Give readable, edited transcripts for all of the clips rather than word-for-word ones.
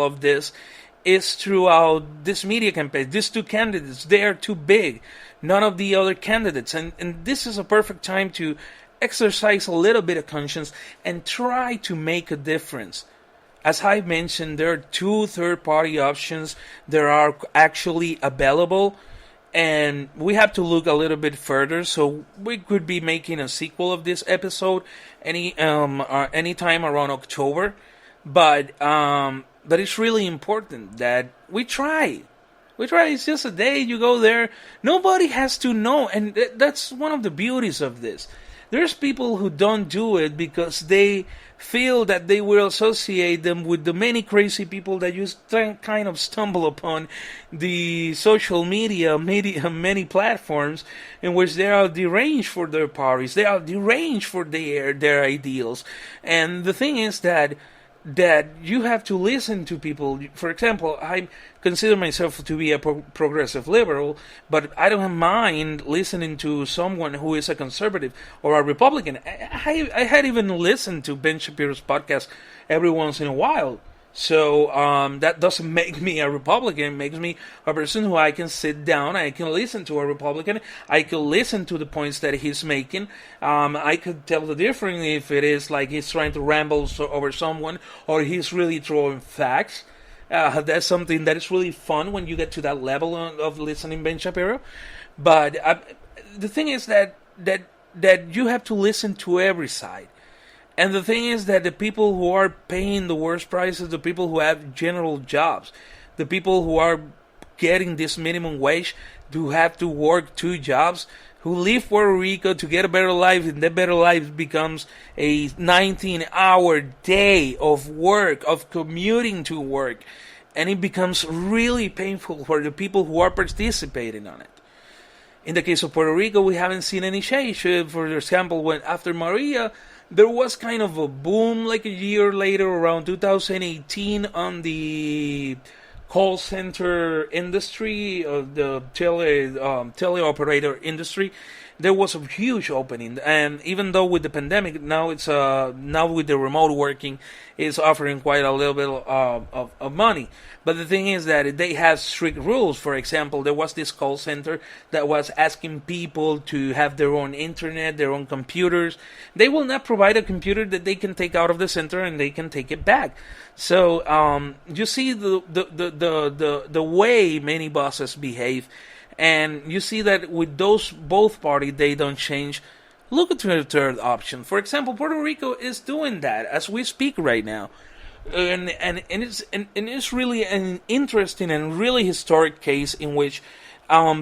of this is throughout this media campaign. These two candidates, they are too big. None of the other candidates. And this is a perfect time to exercise a little bit of conscience and try to make a difference. As I mentioned, there are two third-party options that are actually available, and we have to look a little bit further. So we could be making a sequel of this episode anytime around October, but it's really important that we try. We try. It's just a day. You go there. Nobody has to know, and that's one of the beauties of this. There's people who don't do it because they feel that they will associate them with the many crazy people that you kind of stumble upon the social media, many platforms in which they are deranged for their parties, they are deranged for their ideals. And the thing is that you have to listen to people. For example, I consider myself to be a progressive liberal, but I don't mind listening to someone who is a conservative or a Republican. I had even listened to Ben Shapiro's podcast every once in a while. So that doesn't make me a Republican. It makes me a person who I can sit down, I can listen to a Republican, I can listen to the points that he's making. I could tell the difference if it is like he's trying to ramble over someone or he's really throwing facts. That's something that is really fun when you get to that level of listening Ben Shapiro. But the thing is that you have to listen to every side. And the thing is that the people who are paying the worst prices, the people who have general jobs, the people who are getting this minimum wage, who have to work 2 jobs, who leave Puerto Rico to get a better life, and that better life becomes a 19-hour day of work, of commuting to work, and it becomes really painful for the people who are participating on it. In the case of Puerto Rico, we haven't seen any change. For example, when after Maria, there was kind of a boom like a year later, around 2018, on the call center industry, the teleoperator industry. There was a huge opening, and even though with the pandemic, now with the remote working, it's offering quite a little bit of money. But the thing is that they have strict rules. For example, there was this call center that was asking people to have their own internet, their own computers. They will not provide a computer that they can take out of the center and they can take it back. So you see the way many bosses behave. And you see that with both parties, they don't change. Look at the third option. For example, Puerto Rico is doing that as we speak right now. And it's really an interesting and really historic case in which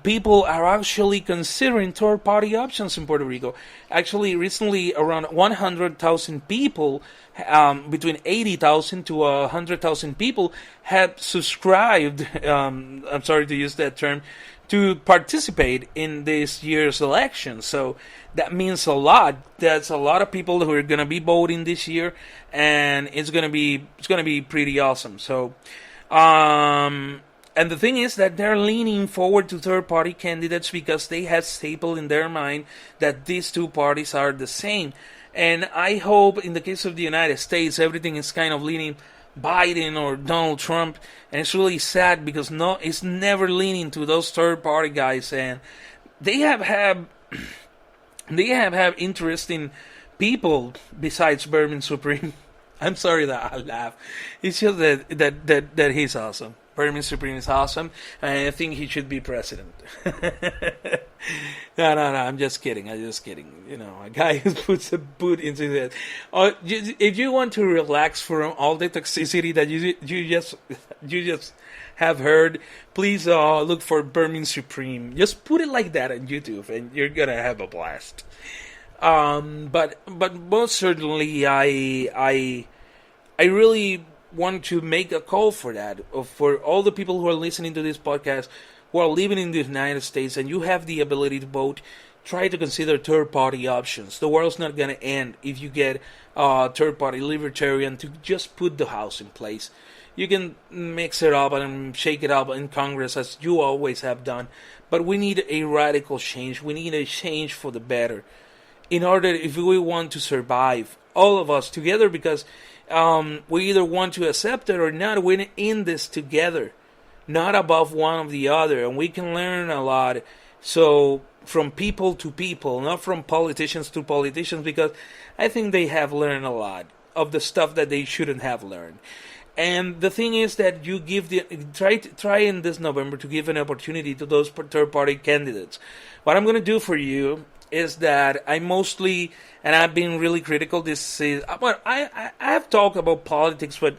people are actually considering third-party options in Puerto Rico. Actually, recently, around 100,000 people, between 80,000 to 100,000 people, have subscribed, I'm sorry to use that term, to participate in this year's election. So that means a lot. That's a lot of people who are going to be voting this year, and it's going to be pretty awesome. So, and the thing is that they're leaning forward to third-party candidates because they have stapled in their mind that these two parties are the same. And I hope in the case of the United States, everything is kind of leaning Biden or Donald Trump, and it's really sad because it's never leaning to those third-party guys, and they have had interesting people besides Bermin Supreme. I'm sorry that I laugh. It's just that he's awesome. Bermin Supreme is awesome, and I think he should be president. No, I'm just kidding. You know, a guy who puts a boot into that. If you want to relax from all the toxicity that you just have heard, please look for Bermin Supreme. Just put it like that on YouTube, and you're gonna have a blast. But most certainly, I really want to make a call for that, for all the people who are listening to this podcast, who are living in the United States, and you have the ability to vote. Try to consider third-party options. The world's not going to end if you get a third-party libertarian to just put the House in place. You can mix it up and shake it up in Congress as you always have done, but we need a radical change. We need a change for the better in order, if we want to survive, all of us together, because We either want to accept it or not. We're in this together, not above one of the other, and we can learn a lot. So from people to people, not from politicians to politicians, because I think they have learned a lot of the stuff that they shouldn't have learned. And the thing is that you give try in this November to give an opportunity to those third party candidates. What I'm going to do for you is that I mostly, and I've been really critical this is, but I have talked about politics, but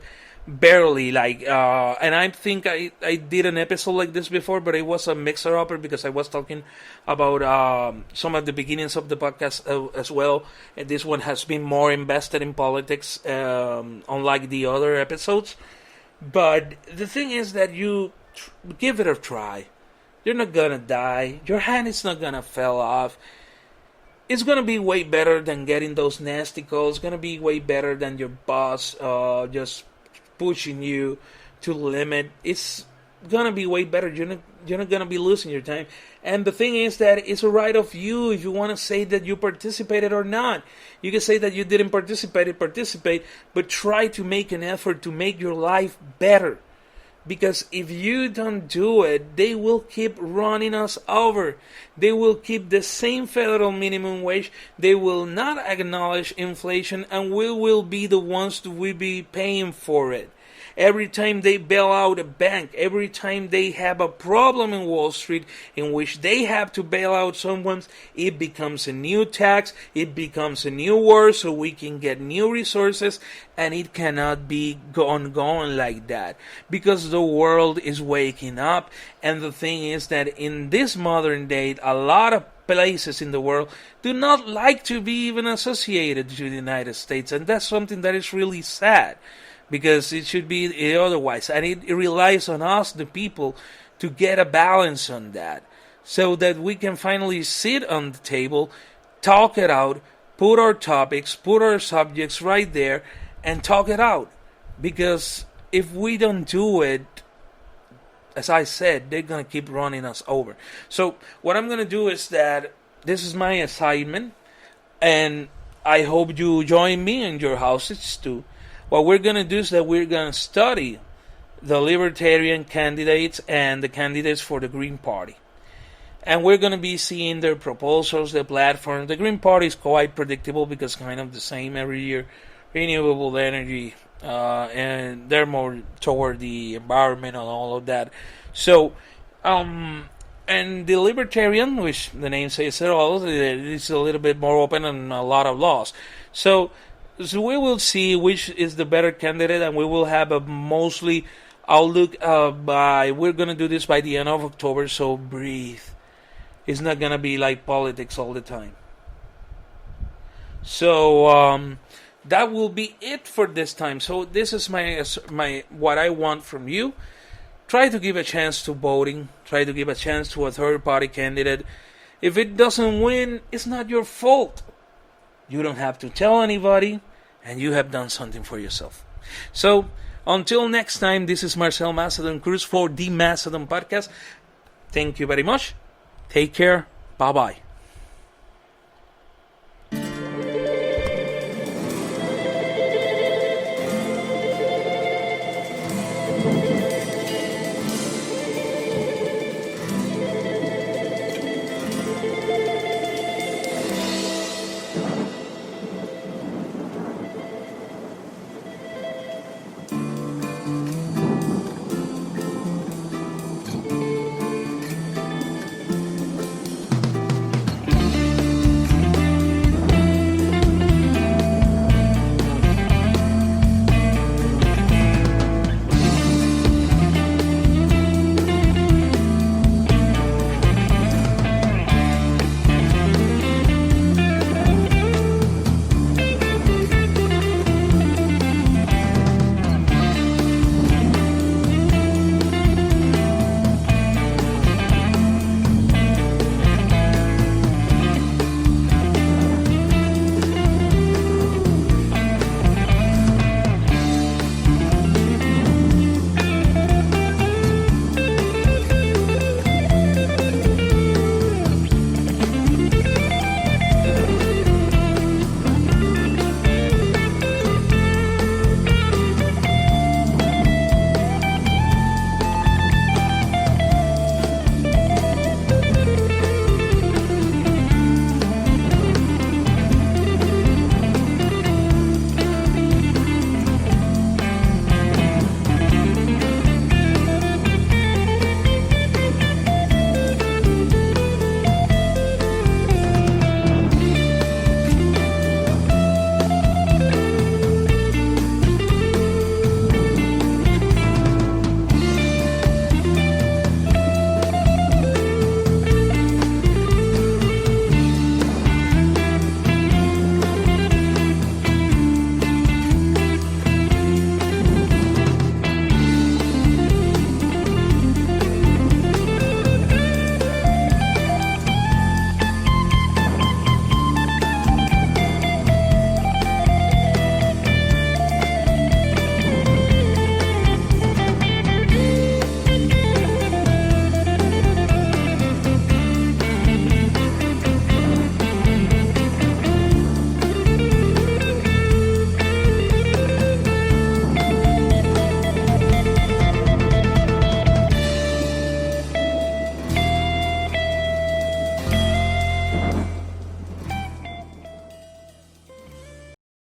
barely, and I think I did an episode like this before, but it was a mixer-upper because I was talking about some of the beginnings of the podcast as well, and this one has been more invested in politics, unlike the other episodes. But the thing is that you give it a try. You're not gonna die. Your hand is not gonna fall off. It's gonna be way better than getting those nasty calls. It's gonna be way better than your boss just pushing you to the limit. It's gonna be way better. You're not gonna be losing your time. And the thing is that it's a right of you if you want to say that you participated or not. You can say that you didn't participate, but try to make an effort to make your life better. Because if you don't do it, they will keep running us over. They will keep the same federal minimum wage. They will not acknowledge inflation, and we will be the ones that will be paying for it. Every time they bail out a bank, every time they have a problem in Wall Street in which they have to bail out someone, it becomes a new tax, it becomes a new war so we can get new resources, and it cannot be ongoing like that because the world is waking up. And the thing is that in this modern day, a lot of places in the world do not like to be even associated to the United States, and that's something that is really sad. Because it should be otherwise. And it relies on us, the people, to get a balance on that. So that we can finally sit on the table, talk it out, put our topics, put our subjects right there, and talk it out. Because if we don't do it, as I said, they're going to keep running us over. So what I'm going to do is that this is my assignment. And I hope you join me in your houses too. What we're going to do is that we're going to study the Libertarian candidates and the candidates for the Green Party. And we're going to be seeing their proposals, their platforms. The Green Party is quite predictable because kind of the same every year. Renewable energy, and they're more toward the environment and all of that. So, and the Libertarian, which the name says it all, is a little bit more open and a lot of laws. So we will see which is the better candidate, and we will have a mostly outlook we're going to do this by the end of October, so breathe. It's not going to be like politics all the time. So that will be it for this time. So this is my what I want from you. Try to give a chance to voting. Try to give a chance to a third party candidate. If it doesn't win, it's not your fault. You don't have to tell anybody, and you have done something for yourself. So, until next time, this is Marcel Macedon Cruz for the Macedon Podcast. Thank you very much. Take care. Bye-bye.